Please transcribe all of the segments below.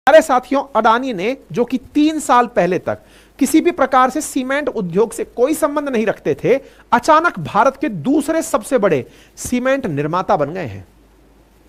सारे साथियों, अडानी ने जो कि 3 साल पहले तक किसी भी प्रकार से सीमेंट उद्योग से कोई संबंध नहीं रखते थे, अचानक भारत के दूसरे सबसे बड़े सीमेंट निर्माता बन गए हैं।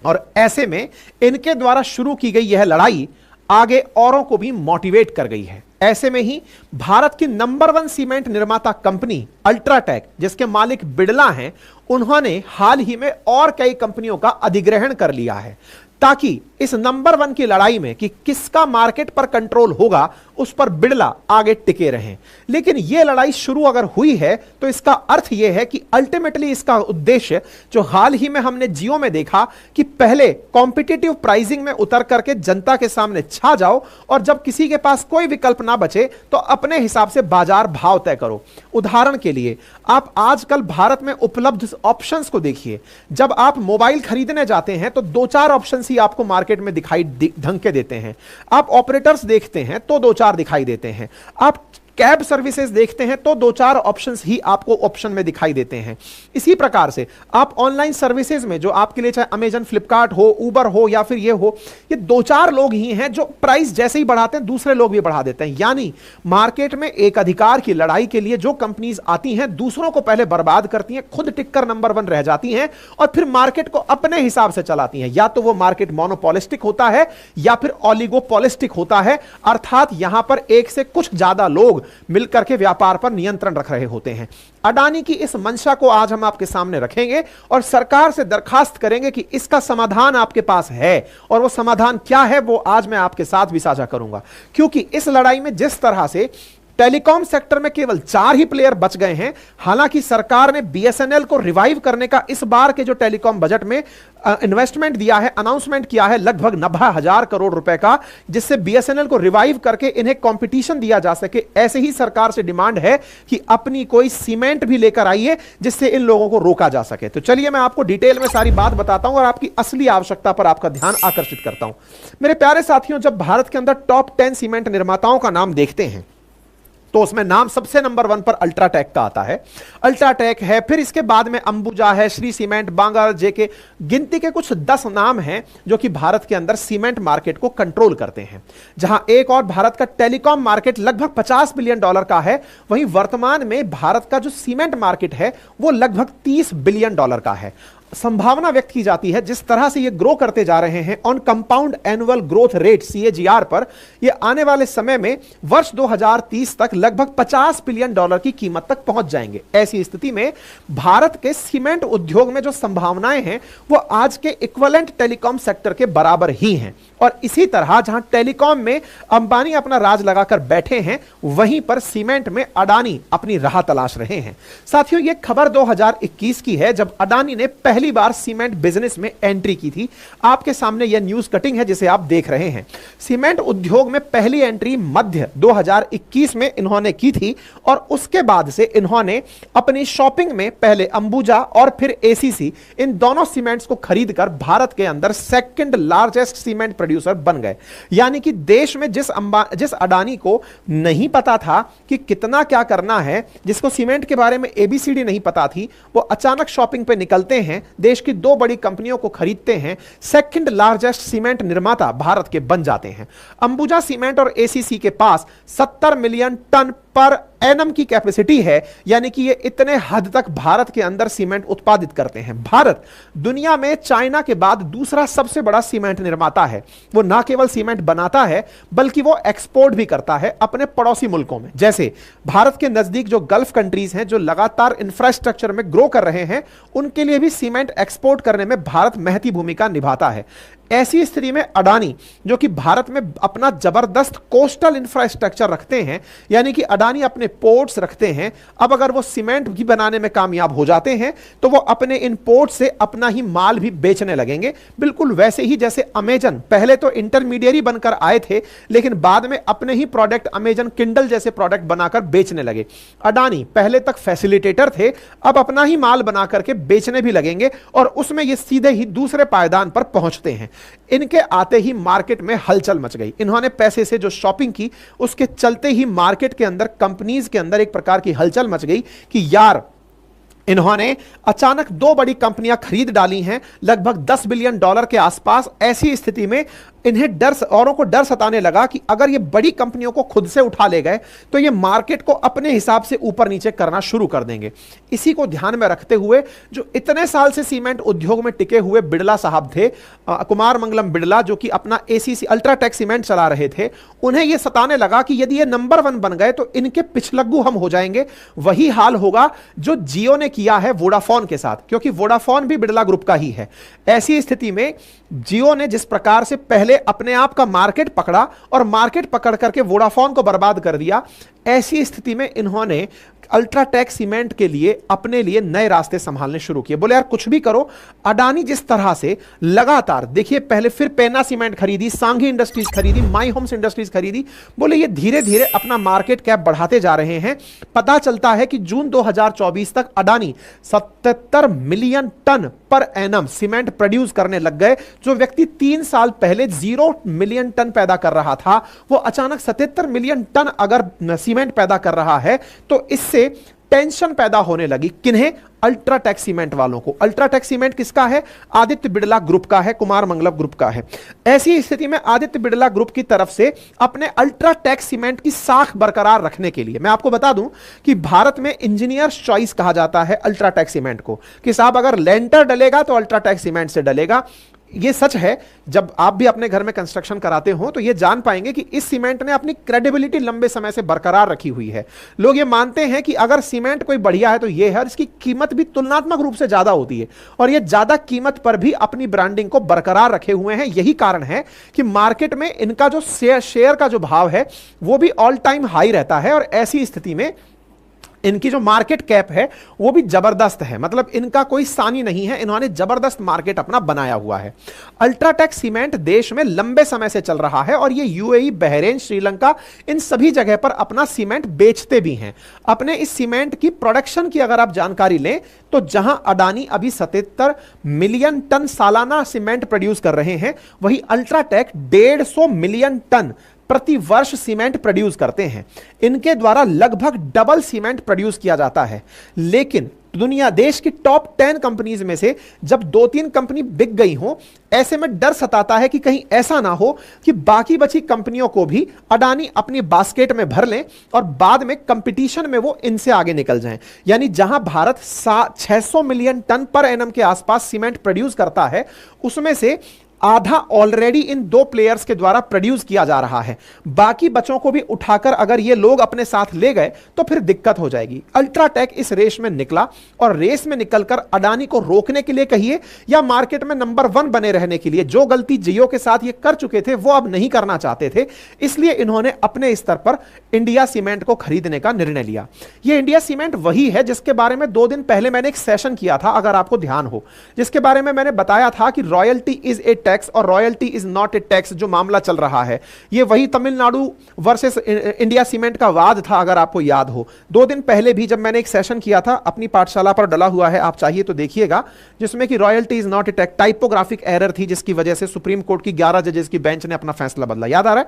और ऐसे में इनके द्वारा शुरू की गई यह लड़ाई आगे औरों को भी मोटिवेट कर गई है। ऐसे में ही भारत की नंबर 1 सीमेंट निर्माता कंपनी अल्ट्राटेक, जिसके मालिक बिड़ला हैं, उन्होंने हाल ही में और कई कंपनियों का अधिग्रहण कर लिया है, ताकि इस नंबर 1 की लड़ाई में कि किसका मार्केट पर कंट्रोल होगा, उस पर बिड़ला आगे टिके रहें। लेकिन यह लड़ाई शुरू अगर हुई है तो इसका अर्थ यह है कि अल्टीमेटली इसका उद्देश्य, जो हाल ही में हमने जियो में देखा कि पहले कॉम्पिटिटिव प्राइसिंग में उतर करके जनता के सामने छा जाओ और जब किसी के पास कोई विकल्प ना बचे तो अपने हिसाब से बाजार भाव तय करो। उदाहरण के लिए आप आजकल भारत में उपलब्ध ऑप्शंस को देखिए। जब आप मोबाइल खरीदने जाते हैं तो 2-4 ऑप्शंस ही आपको मार्केट में दिखाई ढंग के देते हैं। आप ऑपरेटर्स देखते हैं तो 2-4 दिखाई देते हैं। आप कैब सर्विसेज देखते हैं तो 2-4 ऑप्शंस ही आपको ऑप्शन में दिखाई देते हैं। इसी प्रकार से आप ऑनलाइन सर्विसेज में, जो आपके लिए चाहे अमेजन, फ्लिपकार्ट हो, उबर हो या फिर ये हो, ये 2-4 लोग ही हैं जो प्राइस जैसे ही बढ़ाते हैं दूसरे लोग भी बढ़ा देते हैं। यानी मार्केट में एक अधिकार की लड़ाई के लिए जो कंपनीज आती हैं, दूसरों को पहले बर्बाद करती हैं, खुद टिककर नंबर 1 रह जाती हैं और फिर मार्केट को अपने हिसाब से चलाती हैं। या तो वो मार्केट मोनोपोलिस्टिक होता है या फिर ओलिगोपोलिस्टिक होता है, अर्थात यहां पर एक से कुछ ज्यादा लोग मिलकर के व्यापार पर नियंत्रण रख रहे होते हैं। अडानी की इस मंशा को आज हम आपके सामने रखेंगे और सरकार से दरखास्त करेंगे कि इसका समाधान आपके पास है, और वो समाधान क्या है वो आज मैं आपके साथ भी साझा करूंगा। क्योंकि इस लड़ाई में जिस तरह से टेलीकॉम सेक्टर में केवल 4 ही प्लेयर बच गए हैं, हालांकि सरकार ने बीएसएनएल को रिवाइव करने का इस बार के जो टेलीकॉम बजट में इन्वेस्टमेंट दिया है, अनाउंसमेंट किया है लगभग 90,000 करोड़ रुपए का, जिससे बीएसएनएल को रिवाइव करके इन्हें कंपटीशन दिया जा सके। ऐसे ही सरकार से डिमांड है कि अपनी कोई सीमेंट भी लेकर आइए जिससे इन लोगों को रोका जा सके। तो चलिए मैं आपको डिटेल में सारी बात बताता हूं और आपकी असली आवश्यकता पर आपका ध्यान आकर्षित करता हूं। मेरे प्यारे साथियों, जब भारत के अंदर टॉप 10 सीमेंट निर्माताओं का नाम देखते हैं तो उसमें नाम सबसे नंबर 1 पर अल्ट्राटेक का आता है। अल्ट्राटेक है, फिर इसके बाद में अंबुजा है, श्री सीमेंट, बांगर, जेके, गिनती के कुछ 10 नाम हैं जो कि भारत के अंदर सीमेंट मार्केट को कंट्रोल करते हैं। जहां एक और भारत का टेलीकॉम मार्केट लगभग $50 बिलियन का है, वहीं वर्तमान में भारत का जो सीमेंट मार्केट है वो लगभग $30 बिलियन का है। संभावना व्यक्त की जाती है जिस तरह से ये ग्रो करते जा रहे हैं on compound annual growth rate CAGR पर, ये आने वाले समय में वर्ष 2030 तक लगभग $50 बिलियन की कीमत तक पहुंच जाएंगे। ऐसी स्थिति में भारत के सीमेंट उद्योग में जो संभावनाएं हैं वो आज के इक्विवेलेंट टेलीकॉम सेक्टर के बराबर ही हैं। और इसी तरह जहां टेलीकॉम में अंबानी अपना राज लगाकर बैठे हैं, वहीं पर सीमेंट में अडानी अपनी राह तलाश रहे हैं। साथियों, यह खबर 2021 की है जब अडानी ने पहली बार सीमेंट बिजनेस में एंट्री की थी। आपके सामने यह न्यूज कटिंग है जिसे आप देख रहे हैं। सीमेंट उद्योग में पहली एंट्री मध्य 2021 में इन्होंने की थी और उसके बाद से इन्होंने अपनी शॉपिंग में पहले अंबुजा और फिर ACC, इन दोनों सीमेंट्स को खरीदकर भारत के अंदर सेकंड लार्जेस्ट सीमेंट प्रोड्यूसर बन गए। यानी कि देश में जिस अडानी को नहीं पता था कि कितना क्या करना है, जिसको सीमेंट के बारे में ABCD नहीं पता थी, वो अचानक शॉपिंग पे निकलते हैं, देश की 2 बड़ी कंपनियों को खरीदते हैं, सेकंड लार्जेस्ट सीमेंट निर्माता भारत के बन जाते हैं। अंबुजा सीमेंट और ACC के पास 70 मिलियन टन पर एनम की कैपेसिटी है, यानी कि ये इतने हद तक भारत के अंदर सीमेंट उत्पादित करते हैं। भारत दुनिया में चाइना के बाद दूसरा सबसे बड़ा सीमेंट निर्माता है। वो ना केवल सीमेंट बनाता है बल्कि वो एक्सपोर्ट भी करता है अपने पड़ोसी मुल्कों में। जैसे भारत के नजदीक जो गल्फ कंट्रीज हैं जो लगातार इंफ्रास्ट्रक्चर में ग्रो कर रहे हैं, उनके लिए भी सीमेंट एक्सपोर्ट करने में भारत महती भूमिका निभाता है। ऐसी स्थिति में अडानी, जो कि भारत में अपना जबरदस्त कोस्टल इंफ्रास्ट्रक्चर रखते हैं, यानी कि अडानी अपने पोर्ट्स रखते हैं, अब अगर वो सीमेंट भी बनाने में कामयाब हो जाते हैं तो वो अपने इन पोर्ट से अपना ही माल भी बेचने लगेंगे। बिल्कुल वैसे ही जैसे अमेजन पहले तो इंटरमीडियरी बनकर आए थे, लेकिन बाद में अपने ही प्रोडक्ट अमेजन किंडल जैसे प्रोडक्ट बनाकर बेचने लगे। अडानी पहले तक फैसिलिटेटर थे, अब अपना ही माल बना करके बेचने भी लगेंगे और उसमें ये सीधे ही दूसरे पायदान पर पहुंचते हैं। इनके आते ही मार्केट में हलचल मच गई। इन्होंने पैसे से जो शॉपिंग की, उसके चलते ही मार्केट के अंदर, कंपनीज के अंदर एक प्रकार की हलचल मच गई कि यार इन्होंने अचानक दो बड़ी कंपनियां खरीद डाली हैं, लगभग $10 बिलियन के आसपास। ऐसी स्थिति में इन्हें औरों को डर सताने लगा कि अगर ये बड़ी कंपनियों को खुद से उठा ले गए तो ये मार्केट को अपने हिसाब से ऊपर नीचे करना शुरू कर देंगे। इसी को ध्यान में रखते हुए जो इतने साल से सीमेंट उद्योग में टिके हुए बिड़ला साहब थे, कुमार मंगलम बिड़ला, जो कि अपना एसीसी अल्ट्राटेक सीमेंट चला रहे थे, उन्हें यह सताने लगा कि यदि ये नंबर 1 बन गए तो इनके पिछलग्गू हम हो जाएंगे। वही हाल होगा जो जियो ने किया है वोडाफोन के साथ, क्योंकि वोडाफोन भी बिड़ला ग्रुप का ही है। ऐसी स्थिति में जियो ने जिस प्रकार से पहले अपने आप का मार्केट पकड़ा और मार्केट पकड़ करके वोडाफोन को बर्बाद कर दिया, ऐसी स्थिति में इन्होंने अल्ट्राटेक सीमेंट के लिए अपने लिए नए रास्ते संभालने शुरू किए। बोले यार कुछ भी करो, अडानी जिस तरह से लगातार, देखिए पहले फिर पेना सीमेंट खरीदी, सांघी इंडस्ट्रीज खरीदी, माई होम्स इंडस्ट्रीज खरीदी, बोले ये धीरे धीरे अपना मार्केट कैप बढ़ाते जा रहे हैं। पता चलता है कि जून 2024 तक Adani 77 million ton per annum cement produce करने लग गए। जो व्यक्ति 3 साल पहले 0 मिलियन टन पैदा कर रहा था, वो अचानक 77 मिलियन टन अगर सीमेंट पैदा कर रहा है तो इससे टेंशन पैदा होने लगी। किन्हें? अल्ट्राटेक सीमेंट वालों को। अल्ट्राटेक सीमेंट किसका है? आदित्य बिड़ला ग्रुप का है, कुमार मंगलम ग्रुप का है। ऐसी स्थिति में आदित्य बिड़ला ग्रुप की तरफ से अपने अल्ट्राटेक सीमेंट की साख बरकरार रखने के लिए, मैं आपको बता दूं कि भारत में इंजीनियर्स चॉइस कहा जाता है अल्ट्राटेक सीमेंट को, कि साहब अगर लेंटर डलेगा तो अल्ट्राटेक सीमेंट से डलेगा। ये सच है, जब आप भी अपने घर में कंस्ट्रक्शन कराते हो तो ये जान पाएंगे कि इस सीमेंट ने अपनी क्रेडिबिलिटी लंबे समय से बरकरार रखी हुई है। लोग ये मानते हैं कि अगर सीमेंट कोई बढ़िया है तो ये है, इसकी कीमत भी तुलनात्मक रूप से ज्यादा होती है, और ये ज्यादा कीमत पर भी अपनी ब्रांडिंग को बरकरार रखे हुए हैं। यही कारण है कि मार्केट में इनका जो शेयर का जो भाव है वो भी ऑल टाइम हाई रहता है, और ऐसी स्थिति में इनकी जो मार्केट कैप है वो भी जबरदस्त है। मतलब इनका कोई सानी नहीं है, इन्होंने जबरदस्त मार्केट अपना बनाया हुआ है। अल्ट्राटेक सीमेंट देश में लंबे समय से चल रहा है और ये यूएई, बहरीन, श्रीलंका, इन सभी जगह पर अपना सीमेंट बेचते भी हैं। अपने इस सीमेंट की प्रोडक्शन की अगर आप जानकारी लें तो जहां अडानी अभी 77 मिलियन टन सालाना सीमेंट प्रोड्यूस कर रहे हैं, वही अल्ट्राटेक 150 मिलियन टन प्रति वर्ष सीमेंट प्रोड्यूस करते हैं। इनके द्वारा लगभग डबल सीमेंट प्रोड्यूस किया जाता है। लेकिन दुनिया देश की टॉप 10 कंपनीज में से जब 2-3 कंपनी बिक गई हो, ऐसे में डर सताता है कि कहीं ऐसा ना हो कि बाकी बची कंपनियों को भी अडानी अपनी बास्केट में भर लें और बाद में कंपटीशन में वो इनसे आगे निकल जाएं। यानी जहां Bharat 600 million ton per annum के आसपास सीमेंट प्रोड्यूस करता है, उसमें से आधा ऑलरेडी इन 2 प्लेयर्स के द्वारा प्रोड्यूस किया जा रहा है। बाकी बच्चों को भी उठाकर अगर ये लोग अपने साथ ले गए तो फिर दिक्कत हो जाएगी। अल्ट्राटेक इस रेस में निकला और रेस में निकलकर अडानी को रोकने के लिए कहिए या मार्केट में नंबर 1 बने रहने के लिए, जो गलती जियो के साथ ये कर चुके थे वो अब नहीं करना चाहते थे, इसलिए इन्होंने अपने स्तर पर इंडिया सीमेंट को खरीदने का निर्णय लिया। ये इंडिया सीमेंट वही है जिसके बारे में 2 दिन पहले मैंने एक सेशन किया था, अगर आपको ध्यान हो, जिसके बारे में मैंने बताया था कि रॉयल्टी इज ए टैक्स और royalty is not a tax. जो मामला चल रहा है ये वही तमिलनाडु वर्सेस इंडिया सीमेंट का वाद था, अगर आपको याद हो। 2 दिन पहले भी जब मैंने एक सेशन किया था, अपनी पाठशाला पर डला हुआ है, आप चाहिए तो देखिएगा, जिसमें कि royalty is not a tax, typographic error थी जिसकी वजह से सुप्रीम कोर्ट की 11 जजेस की बेंच ने अपना फैसला बदला, याद आ रहा है?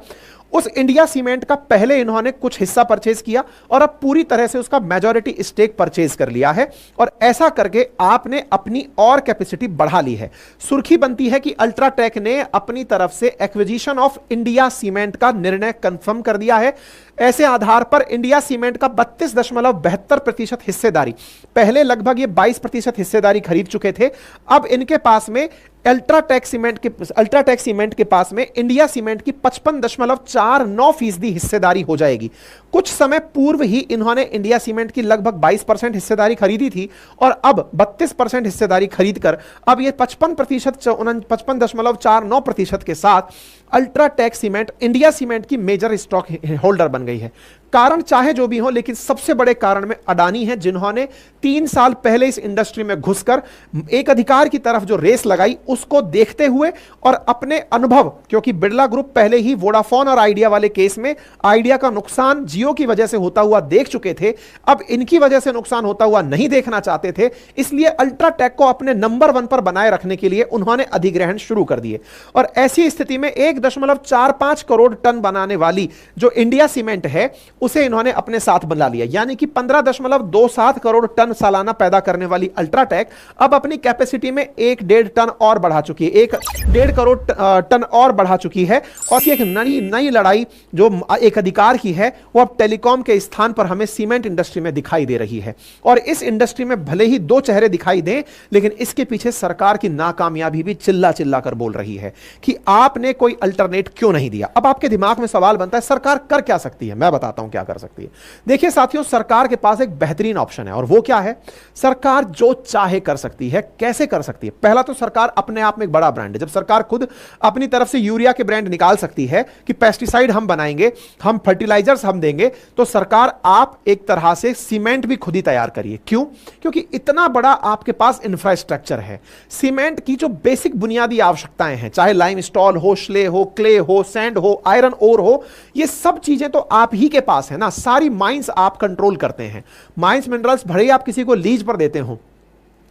उस इंडिया सीमेंट का पहले इन्होंने कुछ हिस्सा परचेज किया और अब पूरी तरह से उसका मेजॉरिटी स्टेक परचेज कर लिया है, और ऐसा करके आपने अपनी और कैपेसिटी बढ़ा ली है। सुर्खी बनती है कि अल्ट्राटेक ने अपनी तरफ से एक्विजिशन ऑफ इंडिया सीमेंट का निर्णय कंफर्म कर दिया है। ऐसे आधार पर इंडिया सीमेंट का 32.72% हिस्सेदारी, पहले लगभग ये 22% हिस्सेदारी खरीद चुके थे, अब इनके पास में अल्ट्राटेक सीमेंट के पास में इंडिया सीमेंट की 55.49% हिस्सेदारी हो जाएगी। कुछ समय पूर्व ही इन्होंने इंडिया सीमेंट की लगभग 22% हिस्सेदारी खरीदी थी और अब 32% हिस्सेदारी खरीदकर अब ये 55.49% के साथ अल्ट्राटेक सीमेंट इंडिया सीमेंट की मेजर स्टॉक होल्डर बन गई है। कारण चाहे जो भी हो, लेकिन सबसे बड़े कारण में अडानी है, जिन्होंने 3 साल पहले इस इंडस्ट्री में घुसकर एक अधिकार की तरफ जो रेस लगाई उसको देखते हुए और अपने अनुभव, क्योंकि बिड़ला ग्रुप पहले ही वोडाफोन और आइडिया वाले केस में आइडिया का नुकसान जियो की वजह से होता हुआ देख चुके थे, अब इनकी वजह से नुकसान होता हुआ नहीं देखना चाहते थे, इसलिए अल्ट्राटेक को अपने नंबर 1 पर बनाए रखने के लिए उन्होंने अधिग्रहण शुरू कर दिए। और ऐसी स्थिति में 1.45 करोड़ टन बनाने वाली जो इंडिया सीमेंट है उसे इन्होंने अपने साथ बना लिया, यानी कि 15.27 करोड़ टन सालाना पैदा करने वाली अल्ट्राटेक अब अपनी कैपेसिटी में 1.5 टन और बढ़ा चुकी है, 1.5 करोड़ टन और बढ़ा चुकी है। और एक नई लड़ाई जो एक अधिकार की है वो अब टेलीकॉम के स्थान पर हमें सीमेंट इंडस्ट्री में दिखाई दे रही है। और इस इंडस्ट्री में भले ही दो चेहरे दिखाई दें, लेकिन इसके पीछे सरकार की नाकामयाबी भी चिल्ला चिल्ला कर बोल रही है कि आपने कोई अल्टरनेट क्यों नहीं दिया। अब आपके दिमाग में सवाल बनता है सरकार कर क्या सकती है, मैं बताता हूं क्या कर सकती है। देखिए साथियों, सरकार के पास एक बेहतरीन ऑप्शन है और वो क्या है, सरकार जो चाहे कर सकती है। कैसे कर सकती है? पहला तो सरकार अपने आप में एक बड़ा ब्रांड है। जब सरकार खुद अपनी तरफ से यूरिया के ब्रांड निकाल सकती है कि पेस्टिसाइड हम बनाएंगे, हम फर्टिलाइजर्स हम देंगे, तो सरकार आप एक तरह से सीमेंट भी खुद ही तैयार करिए। क्यों? क्योंकि इतना बड़ा आपके पास इंफ्रास्ट्रक्चर है। सीमेंट की जो बेसिक बुनियादी आवश्यकताएं हैं, चाहे लाइमस्टोन हो, श्ले हो, क्ले हो, सैंड हो, आयरन ओर हो, ये सब चीजें तो आप ही के पास है ना। सारी माइंस आप कंट्रोल करते हैं। माइंस मिनरल्स भले ही आप किसी को लीज पर देते हो,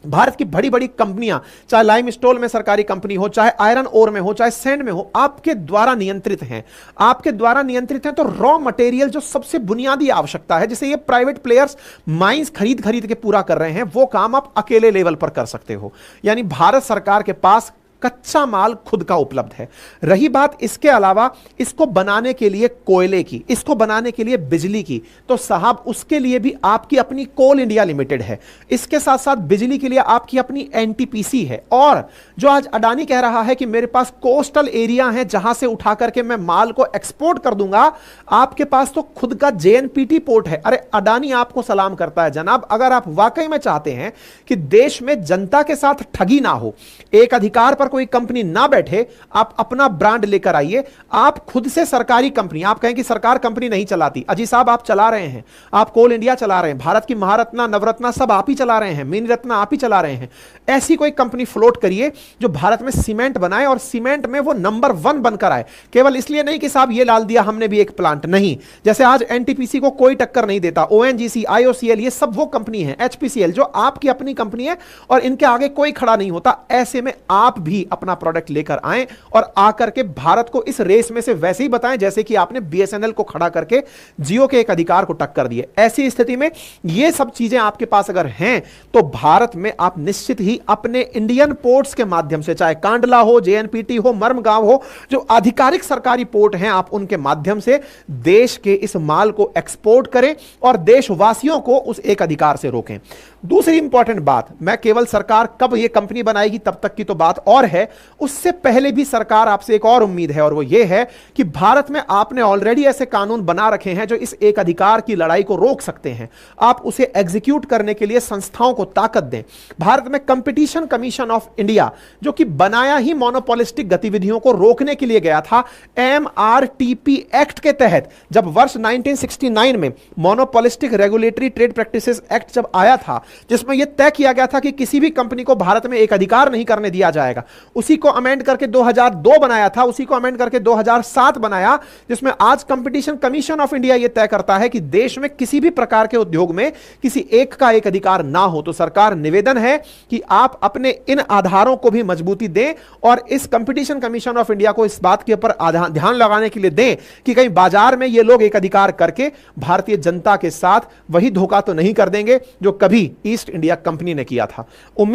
भारत की बड़ी बड़ी कंपनियां, चाहे लाइमस्टोन में सरकारी कंपनी हो, चाहे आयरन ओर में हो, चाहे सैंड में हो, आपके द्वारा नियंत्रित हैं। आपके द्वारा नियंत्रित हैं। तो रॉ मटेरियल जो सबसे बुनियादी आवश्यकता है, जिसे ये प्राइवेट प्लेयर्स माइंस खरीद खरीद के पूरा कर रहे हैं, वो काम आप अकेले लेवल पर कर सकते हो। यानी भारत सरकार के पास कच्चा माल खुद का उपलब्ध है। रही बात इसके अलावा इसको बनाने के लिए कोयले की, इसको बनाने के लिए बिजली की, तो साहब उसके लिए भी आपकी अपनी कोल इंडिया लिमिटेड है। इसके साथ साथ बिजली के लिए आपकी अपनी एनटीपीसी है। और जो आज अडानी कह रहा है कि मेरे पास कोस्टल एरिया है जहां से उठा करके मैं माल को एक्सपोर्ट कर दूंगा, आपके पास तो खुद का जेएनपीटी पोर्ट है। अरे अडानी आपको सलाम करता है जनाब। अगर आप वाकई में चाहते हैं कि देश में जनता के साथ ठगी ना हो, एक अधिकार पर कोई कंपनी ना बैठे, आप अपना ब्रांड लेकर आइए। आप खुद से सरकारी कंपनी, आप कहें कि सरकार कंपनी नहीं चलाती, अजी साहब आप चला रहे हैं। आप कोल इंडिया चला रहे हैं, भारत की महारत्ना नवरत्ना सब आप ही चला रहे हैं, मिनी रत्ना आप ही चला रहे हैं। ऐसी कोई कंपनी फ्लोट करिए जो भारत में सीमेंट बनाए और सीमेंट में वो नंबर 1 बनकर आए। केवल इसलिए नहीं कि साहब ये डाल दिया हमने भी एक प्लांट, नहीं। जैसे आज एनटीपीसी को कोई टक्कर नहीं देता, ओएनजीसी, आईओसीएल, ये सब वो कंपनी है, एचपीसीएल जो आपकी अपनी कंपनी है और इनके आगे कोई खड़ा नहीं होता। ऐसे में आप भी अपना प्रोडक्ट लेकर आएं और आकर के भारत को इस रेस में से वैसे ही बताएं जैसे कि आपने बीएसएनएल को खड़ा करके जियो के एक अधिकार को टक्कर दिए। ऐसी स्थिति में ये सब चीजें आपके पास अगर हैं तो भारत में आप निश्चित ही अपने इंडियन पोर्ट्स के माध्यम से, चाहे कांडला हो, जेएनपीटी हो, मर्मगांव हो, जो आधिकारिक सरकारी पोर्ट हैं, आप उनके माध्यम से देश के इस माल को एक्सपोर्ट करें और देशवासियों को उस एक अधिकार से रोकें। दूसरी इंपॉर्टेंट बात, मैं केवल सरकार कब यह कंपनी बनाएगी तब तक की तो बात और है, उससे पहले भी सरकार आपसे एक और उम्मीद है और वो ये है कि भारत में आपने ऑलरेडी ऐसे कानून बना रखे हैं जो इस एक अधिकार की लड़ाई को रोक सकते हैं। आप उसे एग्जीक्यूट करने के लिए संस्थाओं को ताकत दें। भारत में कंपटीशन कमीशन ऑफ इंडिया, जो कि बनाया ही मोनोपोलिस्टिक गतिविधियों को रोकने के लिए गया था, एमआरटीपी एक्ट के तहत, जब वर्ष 1969 में monopolistic regulatory trade practices act जब आया था, जिसमें यह तय किया गया था कि किसी भी कंपनी को भारत में एक अधिकार नहीं करने दिया जाएगा, उसी को अमेंड करके 2002 बनाया था, उसी को अमेंड करके 2007 बनाया, जिसमें आज कंपटीशन कमीशन ऑफ इंडिया यह तय करता है कि देश में किसी भी प्रकार के उद्योग में किसी एक का एक अधिकार ना हो। तो सरकार निवेदन है कि आप अपने इन आधारों को भी मजबूती दें और इस कंपटीशन कमीशन ऑफ इंडिया को इस बात के ऊपर ध्यान लगाने के लिए दें कि कहीं बाजार में ये लोग एक अधिकार करके भारतीय जनता के साथ वही धोखा तो नहीं कर देंगे जो कभी ईस्ट इंडिया कंपनी ने किया था। उम्मीद